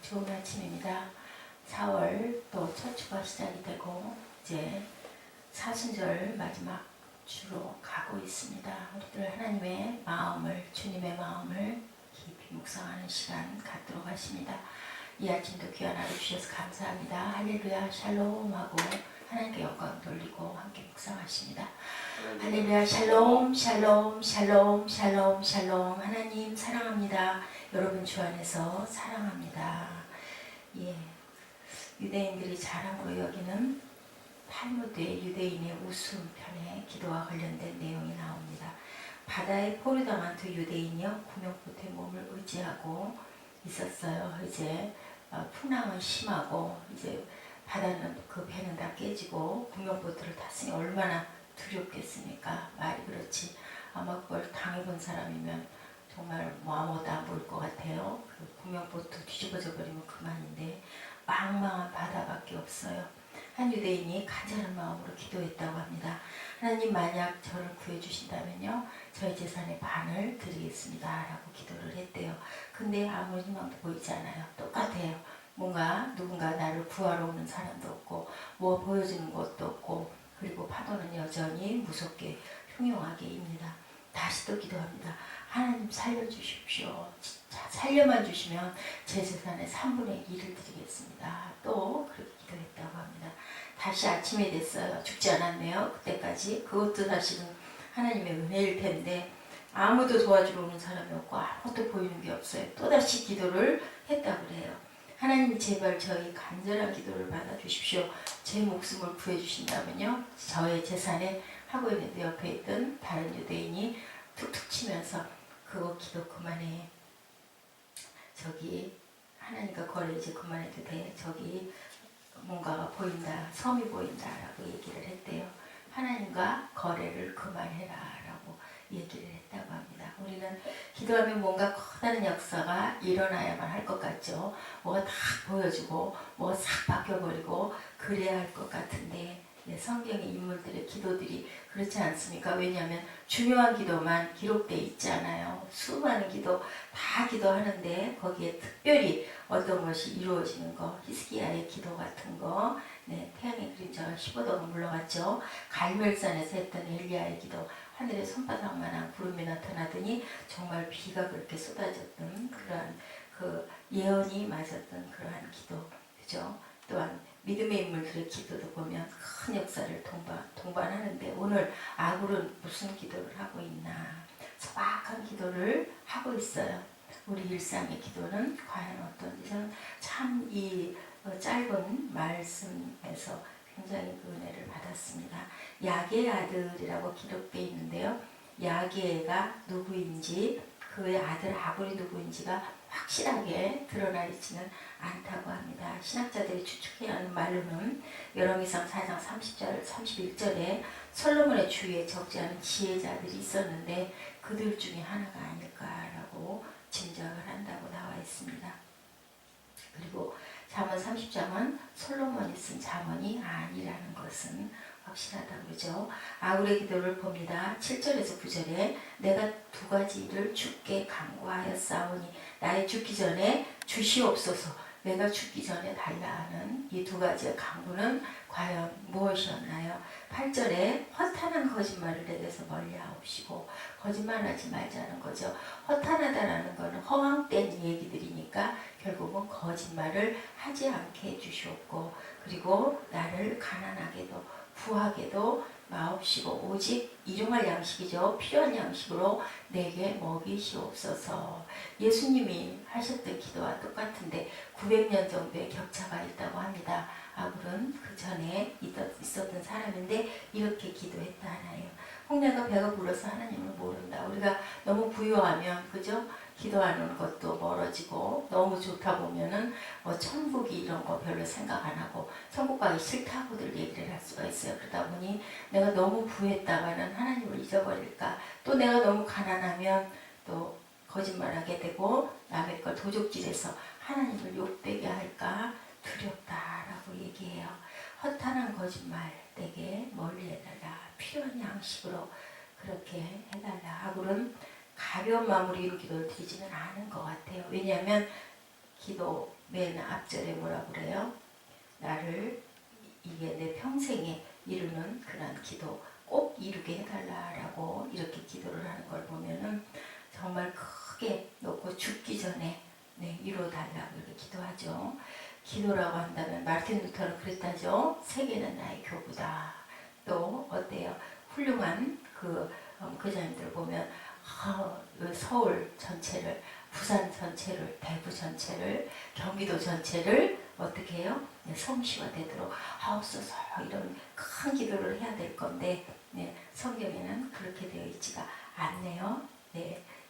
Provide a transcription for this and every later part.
좋은 아침입니다. 4월 또 첫 주가 시작이 되고 이제 사순절 마지막 주로 가고 있습니다. 우리들 하나님의 마음을, 주님의 마음을 깊이 묵상하는 시간 갖도록 하십니다. 이 아침도 귀한 하루 주셔서 감사합니다. 할렐루야 샬롬 하고 하나님께 영광 돌리고 함께 묵상하십니다. 할렐루야 샬롬 샬롬 샬롬 샬롬 샬롬. 하나님 사랑합니다. 여러분 주 안에서 사랑합니다. 예, 유대인들이 자랑으로 여기는 탈무드의 유대인의 웃음 편에 기도와 관련된 내용이 나옵니다. 바다에 포류당한 두 유대인이요 구명보트의 몸을 의지하고 있었어요. 이제 풍랑은 심하고 이제 바다는 그 배는 다 깨지고 구명보트를 탔으니 얼마나 두렵겠습니까? 말이 그렇지. 아마 그걸 당해본 사람이면 정말 뭐 아무것도 안 보일 것 같아요. 그 구명보트 뒤집어져 버리면 그만인데 망망한 바다밖에 없어요. 한 유대인이 간절한 마음으로 기도했다고 합니다. 하나님 만약 저를 구해주신다면요 저희 재산의 반을 드리겠습니다 라고 기도를 했대요. 근데 아무 희망도 보이지 않아요. 똑같아요. 뭔가 누군가 나를 구하러 오는 사람도 없고 뭐 보여주는 것도 없고 그리고 파도는 여전히 무섭게 흉흉하게 입니다. 다시 또 기도합니다. 하나님 살려주십시오. 진짜 살려만 주시면 제 재산의 3분의 1을 드리겠습니다. 또 그렇게 기도했다고 합니다. 다시 아침이 됐어요. 죽지 않았네요. 그때까지. 그것도 사실은 하나님의 은혜일 텐데 아무도 도와주러 오는 사람이 없고 아무것도 보이는 게 없어요. 또다시 기도를 했다고 그래요. 하나님 제발 저희 간절한 기도를 받아주십시오. 제 목숨을 구해주신다면요 저의 재산에 하고 있는데 옆에 있던 다른 유대인이 툭툭 치면서 그거 기도 그만해. 저기 하나님과 거래 이제 그만해도 돼. 저기 뭔가가 보인다. 섬이 보인다 라고 얘기를 했대요. 하나님과 거래를 그만해라 라고 얘기를 했다고 합니다. 우리는 기도하면 뭔가 커다란 역사가 일어나야만 할 것 같죠. 뭐가 다 보여주고 뭐 싹 바뀌어버리고 그래야 할 것 같은데 성경의 인물들의 기도들이 그렇지 않습니까? 왜냐하면 중요한 기도만 기록되어 있지 않아요. 수많은 기도 다 기도하는데 거기에 특별히 어떤 것이 이루어지는 거, 히스기야의 기도 같은 거, 태양의 그림자가 15도가 물러갔죠. 갈멜산에서 했던 엘리야의 기도, 하늘에 손바닥만한 구름이 나타나더니 정말 비가 그렇게 쏟아졌던 그러한 그 예언이 맞았던 그러한 기도, 그죠? 또한 믿음의 인물들의 기도도 보면 큰 역사를 동반하는데 오늘 아굴은 무슨 기도를 하고 있나? 소박한 기도를 하고 있어요. 우리 일상의 기도는 과연 어떤지 저는 참 이 짧은 말씀에서 굉장히 그 은혜를 받았습니다. 야게의 아들이라고 기록되어 있는데요. 야게가 누구인지 그의 아들 아굴이 누구인지가 확실하게 드러나 있지는 않다고 합니다. 신학자들이 추측해야 하는 말로는 열왕기상 4장 30절, 31절에 솔로몬의 주위에 적지 않은 지혜자들이 있었는데 그들 중에 하나가 아닐까라고 짐작을 한다고 나와 있습니다. 그리고 잠언 30장은 솔로몬이 쓴 잠언이 아니라는 것은 확실하다고 그러죠. 아굴의 기도를 봅니다. 7절에서 9절에 내가 두 가지 일을 주께 간구하였사오니 나의 죽기 전에 주시옵소서. 내가 죽기 전에 달라 하는 이 두 가지의 간구는 과연 무엇이었나요? 8절에 허탄한 거짓말을 내게서 멀리하옵시고 거짓말하지 말자는 거죠. 허탄하다라는 것은 허황된 얘기들이니까 결국은 거짓말을 하지 않게 해주시옵고 그리고 나를 가난하게도 부하게도 마옵시고 오직 일용할 양식이죠. 필요한 양식으로 내게 먹이시옵소서. 예수님이 하셨던 기도와 똑같은데 900년 정도의 격차가 있다고 합니다. 아굴은 그 전에 있었던 사람인데 이렇게 기도했다 하나요. 홍래가 배가 불러서 하나님을 모른다. 우리가 너무 부유하면 그죠? 기도하는 것도 멀어지고 너무 좋다 보면은 천국이 이런 거 별로 생각 안 하고 천국 가기 싫다고들 얘기를 할 수가 있어요. 그러다 보니 내가 너무 부했다가는 하나님을 잊어버릴까 또 내가 너무 가난하면 또 거짓말하게 되고 남의 걸 도적질해서 하나님을 욕되게 할까 두렵다라고 얘기해요. 허탄한 거짓말 내게 멀리 해달라. 필요한 양식으로 그렇게 해달라. 아굴은 가벼운 마음으로 이런 기도를 드리지는 않은 것 같아요. 왜냐하면 기도 맨 앞절에 뭐라 그래요? 나를 이게 내 평생에 이루는 그런 기도 꼭 이루게 해달라라고 이렇게 기도를 하는 걸 보면은 정말 크게 놓고 죽기 전에 이루어달라고 이렇게 기도하죠. 기도라고 한다면 마르틴 루터는 그랬다죠. 세계는 나의 교부다. 또 어때요? 훌륭한 그 교장님들 보면 서울 전체를, 부산 전체를, 대구 전체를, 경기도 전체를 어떻게 해요? 성시가 되도록 하옵소서 이런 큰 기도를 해야 될 건데 성경에는 그렇게 되어 있지가 않네요.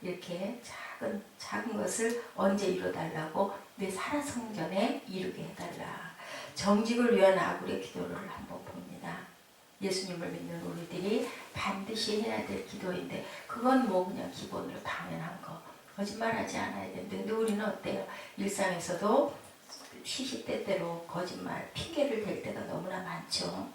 이렇게 작은 것을 언제 이루달라고 내 살아생전에 이루게 해달라. 정직을 위한 아굴의 기도를 한번 봅니다. 예수님을 믿는 우리들이 반드시 해야 될 기도인데 그건 뭐 그냥 기본으로 당연한 거. 거짓말하지 않아야 되는데 근데 우리는 어때요? 일상에서도 시시때때로 거짓말, 핑계를 댈 때가 너무나 많죠.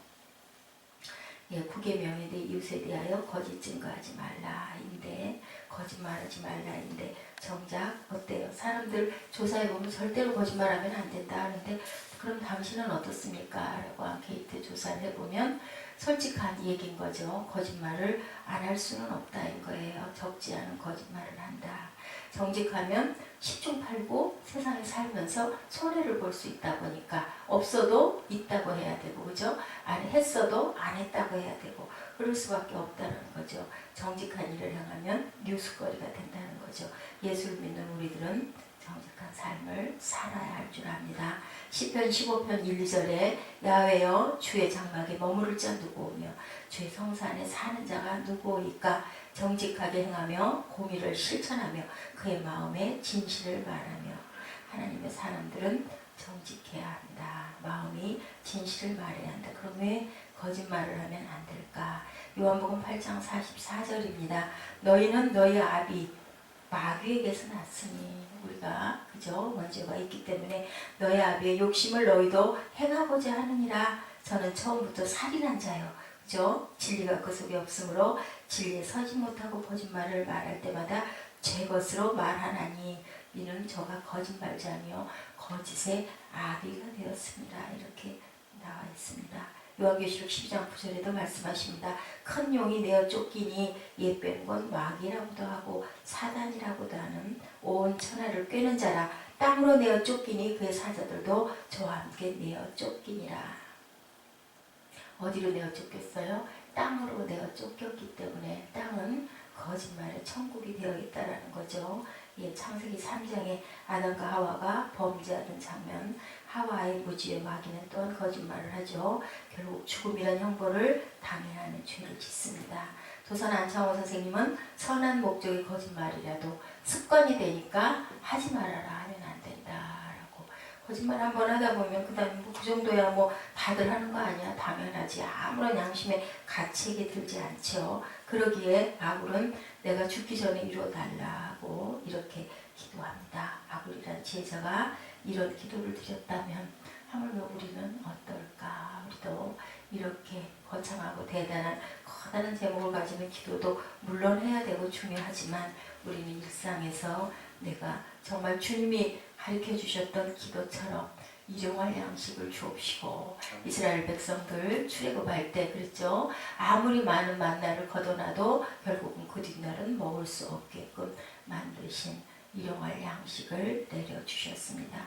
구계명인데 이웃에 대하여 거짓 증거하지 말라인데 거짓말하지 말라인데 정작 어때요? 사람들 조사해보면 절대로 거짓말하면 안 된다 하는데 그럼 당신은 어떻습니까? 라고 앙케이트 조사를 해보면 솔직한 얘기인 거죠. 거짓말을 안 할 수는 없다인 거예요. 적지 않은 거짓말을 한다. 정직하면 10중 8구 세상에 살면서 손해를 볼 수 있다 보니까 없어도 있다고 해야 되고 그죠? 안 했어도 안 했다고 해야 되고 그럴 수밖에 없다는 거죠. 정직한 일을 향하면 뉴스거리가 된다는 거죠. 예수를 믿는 우리들은 정직한 삶을 살아야 할 줄 압니다. 시편 15편 1, 2절에 야훼여 주의 장막에 머무를 자 누구오며 주의 성산에 사는 자가 누구오이까 정직하게 행하며 공의를 실천하며 그의 마음에 진실을 말하며 하나님의 사람들은 정직해야 한다. 마음이 진실을 말해야 한다. 그럼 왜 거짓말을 하면 안 될까? 요한복음 8장 44절입니다. 너희는 너희 아비 마귀에게서 났으니 우리가 그죠? 원죄가 있기 때문에 너희 아비의 욕심을 너희도 행하고자 하느니라. 저는 처음부터 살인한 자요. 그죠? 진리가 그 속에 없으므로 진리에 서지 못하고 거짓말을 말할 때마다 제 것으로 말하나니 이는 저가 거짓말자며 거짓의 아비가 되었습니다. 이렇게 나와 있습니다. 요한계시록 12장 9절에도 말씀하십니다. 큰 용이 내어 쫓기니 얘 빼는 건 마귀라고도 하고 사단이라고도 하는 온 천하를 꿰는 자라. 땅으로 내어 쫓기니 그의 사자들도 저와 함께 내어 쫓기니라. 어디로 내어 쫓겼어요? 땅으로 내어 쫓겼기 때문에 땅은 거짓말의 천국이 되어 있다라는 거죠. 창세기 3장에 아담과 하와가 범죄하는 장면, 하와의 무지의 마귀는 또한 거짓말을 하죠. 결국 죽음이란 형벌을 당해하는 죄를 짓습니다. 도산 안창호 선생님은 선한 목적의 거짓말이라도 습관이 되니까 하지 말아라 하면 안 된다라고. 거짓말 한번 하다 보면 그 다음에 그 정도야 뭐 다들 하는 거 아니야? 당연하지. 아무런 양심의 가책이 들지 않죠. 그러기에 아굴은 내가 죽기 전에 이루어달라고 이렇게 기도합니다. 아굴이란 제자가 이런 기도를 드렸다면 하물며 우리는 어떨까? 우리도 이렇게 거창하고 대단한 커다란 제목을 가지는 기도도 물론 해야 되고 중요하지만 우리는 일상에서 내가 정말 주님이 가르쳐 주셨던 기도처럼 일용할 양식을 주옵시고 이스라엘 백성들 출애굽할 때 그랬죠. 아무리 많은 만나를 거둬놔도 결국은 그 뒷날은 먹을 수 없게끔 만드신 일용할 양식을 내려주셨습니다.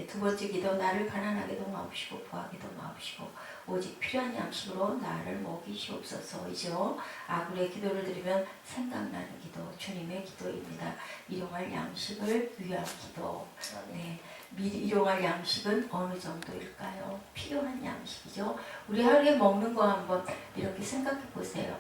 두 번째 기도 나를 가난하게도 마옵시고 부하게도 마옵시고 오직 필요한 양식으로 나를 먹이시옵소서이죠. 아굴의 기도를 드리면 생각나는 기도 주님의 기도입니다. 일용할 양식을 위한 기도. 일용할 양식은 어느 정도일까요? 필요한 양식이죠. 우리 하루에 먹는 거 한번 이렇게 생각해 보세요.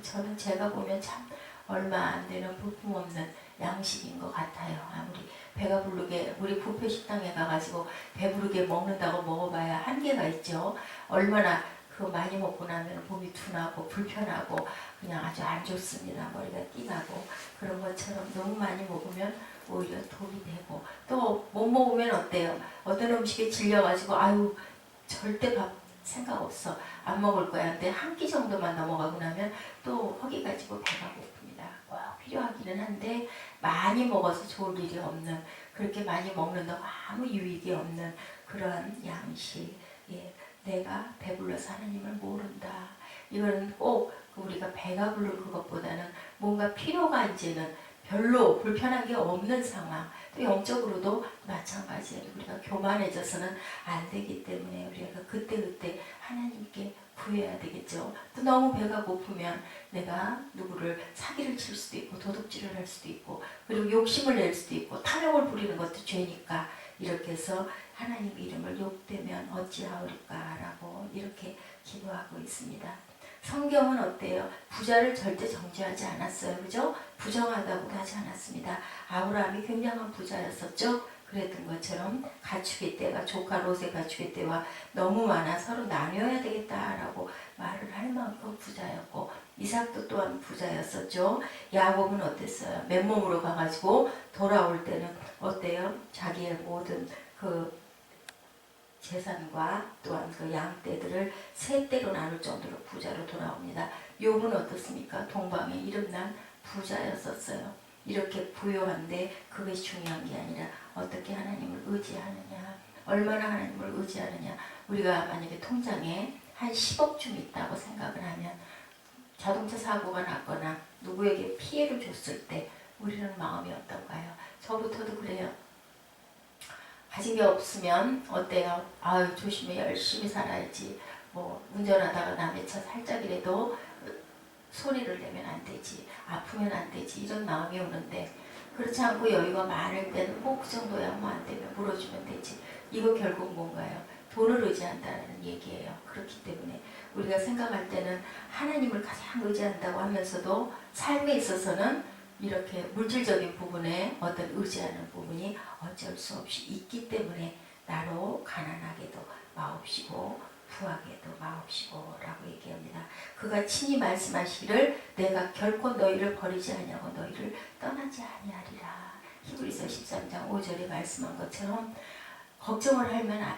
저는 제가 보면 참 얼마 안 되는 볼품없는 양식인 것 같아요. 아무리 배가 부르게 우리 뷔페 식당에 가가지고 배부르게 먹는다고 먹어봐야 한계가 있죠. 얼마나 그 많이 먹고 나면 몸이 둔하고 불편하고 그냥 아주 안 좋습니다. 머리가 띵하고 그런 것처럼 너무 많이 먹으면 오히려 독이 되고 또 못 먹으면 어때요? 어떤 음식에 질려가지고 아유 절대 밥 생각 없어 안 먹을 거야. 근데 한 끼 정도만 넘어가고 나면 또 허기 가지고 배가 고픕니다. 꼭 필요하기는 한데 많이 먹어서 좋을 일이 없는, 그렇게 많이 먹는다고 아무 유익이 없는 그런 양식. 예, 내가 배불러서 하나님을 모른다. 이거는 꼭 우리가 배가 부른 그것보다는 뭔가 필요가 이제는 별로 불편한 게 없는 상황. 또 영적으로도 마찬가지예요. 우리가 교만해져서는 안 되기 때문에 우리가 그때그때 하나님께 구해야 되겠죠. 또 너무 배가 고프면 내가 누구를 사기를 칠 수도 있고 도둑질을 할 수도 있고 그리고 욕심을 낼 수도 있고 탐욕을 부리는 것도 죄니까 이렇게 해서 하나님 이름을 욕되면 어찌하오리까라고 이렇게 기도하고 있습니다. 성경은 어때요? 부자를 절대 정죄하지 않았어요. 그죠? 부정하다고도 하지 않았습니다. 아브라함이 굉장한 부자였었죠? 그랬던 것처럼 가축의 떼가 조카 롯의 가축의 떼와 너무 많아 서로 나눠야 되겠다라고 말을 할 만큼 부자였고 이삭도 또한 부자였었죠. 야곱은 어땠어요? 맨몸으로 가가지고 돌아올 때는 어때요? 자기의 모든 그 재산과 또한 그 양떼들을 세 떼로 나눌 정도로 부자로 돌아옵니다. 욥은 어떻습니까? 동방에 이름난 부자였었어요. 이렇게 부유한데 그것이 중요한 게 아니라 어떻게 하나님을 의지하느냐, 얼마나 하나님을 의지하느냐. 우리가 만약에 통장에 한 10억쯤 있다고 생각을 하면 자동차 사고가 났거나 누구에게 피해를 줬을 때 우리는 마음이 어떤가요? 저부터도 그래요. 가진 게 없으면 어때요? 아유 조심히 열심히 살아야지. 뭐 운전하다가 남의 차 살짝이라도 소리를 내면 안 되지. 아프면 안 되지. 이런 마음이 오는데 그렇지 않고 여유가 많을 때는 뭐 그 정도야 뭐 안 되면 물어주면 되지. 이거 결국 뭔가요? 돈을 의지한다는 얘기예요. 그렇기 때문에 우리가 생각할 때는 하나님을 가장 의지한다고 하면서도 삶에 있어서는 이렇게 물질적인 부분에 어떤 의지하는 부분이 어쩔 수 없이 있기 때문에 나로 가난하게도 마옵시고 부하게도 마옵시고 라고 얘기합니다. 그가 친히 말씀하시기를 내가 결코 너희를 버리지 아니하고 너희를 떠나지 아니하리라. 히브리서 13장 5절에 말씀한 것처럼 걱정을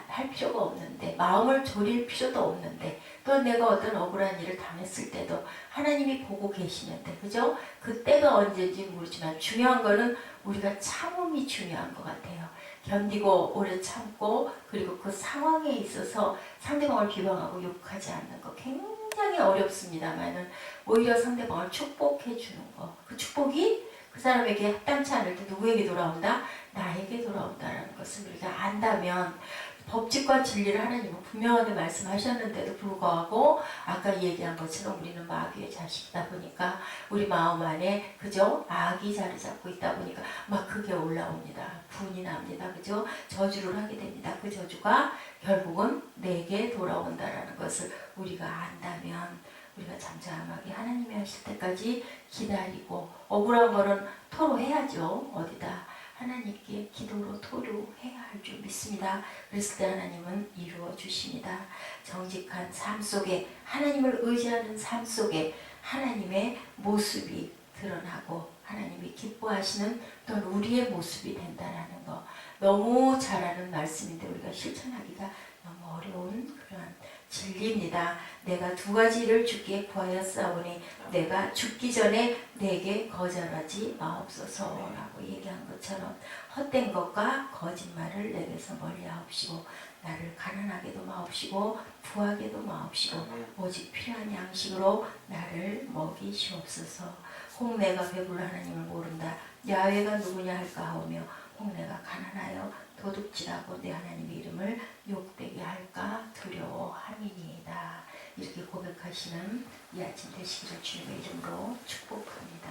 할 필요가 없는데 마음을 졸일 필요도 없는데 또 내가 어떤 억울한 일을 당했을 때도 하나님이 보고 계시는데 그죠? 그때가 언제인지 모르지만 중요한 거는 우리가 참음이 중요한 것 같아요. 견디고 오래 참고 그리고 그 상황에 있어서 상대방을 비방하고 욕하지 않는 거 굉장히 어렵습니다만은 오히려 상대방을 축복해 주는 거. 그 축복이 그 사람에게 합당치 않을 때 누구에게 돌아온다? 나에게 돌아온다는 것을 우리가 안다면 법칙과 진리를 하나님은 분명하게 말씀하셨는데도 불구하고 아까 얘기한 것처럼 우리는 마귀의 자식이다 보니까 우리 마음 안에 그죠? 악이 자리 잡고 있다 보니까 막 그게 올라옵니다. 분이 납니다. 그죠? 저주를 하게 됩니다. 그 저주가 결국은 내게 돌아온다라는 것을 우리가 안다면 우리가 잠잠하게 하나님이 하실 때까지 기다리고 억울한 거는 토로해야죠. 어디다 하나님께 기도로 토로해야 할 줄 믿습니다. 그랬을 때 하나님은 이루어 주십니다. 정직한 삶 속에 하나님을 의지하는 삶 속에 하나님의 모습이 드러나고 하나님이 기뻐하시는 또는 우리의 모습이 된다는 거 너무 잘하는 말씀인데 우리가 실천하기가 너무 어려운 그런 진리입니다. 내가 두 가지를 주께 구하였사오니 내가 죽기 전에 내게 거절하지 마옵소서라고 얘기한 것처럼 헛된 것과 거짓말을 내게서 멀리하옵시고 나를 가난하게도 마옵시고 부하게도 마옵시고 오직 필요한 양식으로 나를 먹이시옵소서. 혹 내가 배불러 하나님을 모른다. 야훼가 누구냐 할까 하오며 혹 내가 가난하여 도둑질하고 내 하나님의 이름을 욕되게 할까 두려워함이니이다. 이렇게 고백하시는 이 아침 되시기를 주님의 이름으로 축복합니다.